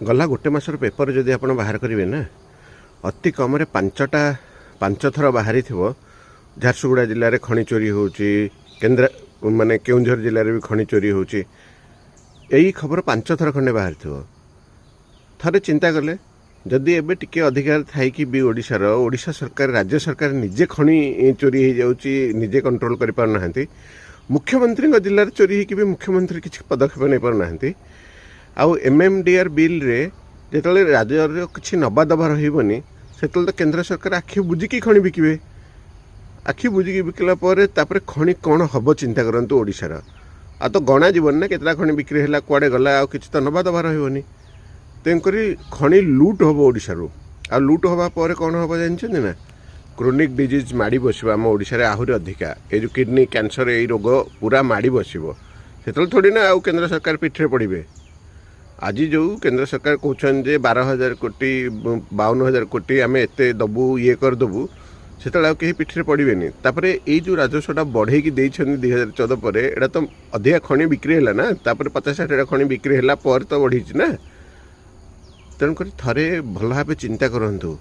गला गोटे मासर पेपर जदि आप बाहर करेंगे ना अति कम 5 थर बाहरी थो झारसुगुड़ा जिले में खनि चोरी होची केन्द्र माने केउंझर जिले में भी खनि चोरी होची यही खबर 5 थर खंडे बाहर थो थरे चिंता कले जदि एबे टिके अधिकार थाई कि भी ओडिशा सरकार राज्य सरकार निजे खनि चोरी हो जाउची निजे कंट्रोल करि पार नाहंती मुख्यमंत्री जिले में चोरी हो भी मुख्यमंत्री किसी पदक्षेप नहीं पार नाहंती आउ एमएमडीआर बिल रे जेतले राज्य किसी नबा दबा रही से तो केन्द्र सरकार आखि बुझिकी खनि बिकिबे आखि बुझिकी बिकला तापर खनि कौन हम चिंता करंतु ओडिशार आ तो गणा जीवन ना केतला खनि बिक्री है कुआडे गला किसी तो नबा दबा रही तेणुकरी खनि लुट हम ओडिशारू आ लुट हवा पर कौन हम जानते ना क्रोनिक डिजीज माड़ी बस आम ओडिशा आहरी अधिका ये जो किडनी कैंसर ये रोग पूरा माड़ी बस से थोड़ी ना आउ केन्द्र सरकार पिठे पड़े आज जो केंद्र सरकार कहते 12,000 कोटी 52,000 कोटी आम एत दबू ये करदेबू से कहीं पिठे पड़े तापर ये जो राजस्वटा बढ़े 2014 पर एटा तो अधिका खनि बिक्री है ना 50-60 खनि बिक्री है तो बढ़ी ना तेणुक थे भल भाव चिंता करूँ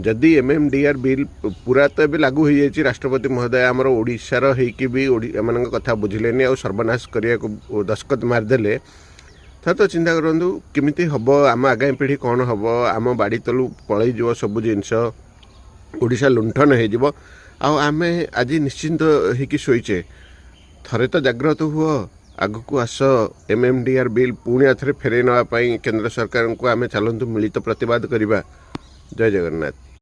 जदि एमएमडीआर बिल पूरा तो ये लागू हो जाए राष्ट्रपति महोदय आमर ओडिशार होइकी भी एम कथा बुझिले आ सर्वनाश करने को दस्खत मारिदेले तो चिंता करूँ केमिति हम आम आगामी पीढ़ी कौन हम आम बाड़ी तलू पलि जीव सब जिनस ओडिशा लुंठन हो आम आज निश्चिंत होइकी शोचे थे तो जाग्रत हुआ आग को आस एमएमडीआर बिल पुणी थे फेरई नापी केंद्र सरकार को आम चलतु मिलित प्रतिवाद करवा। जय जगन्नाथ।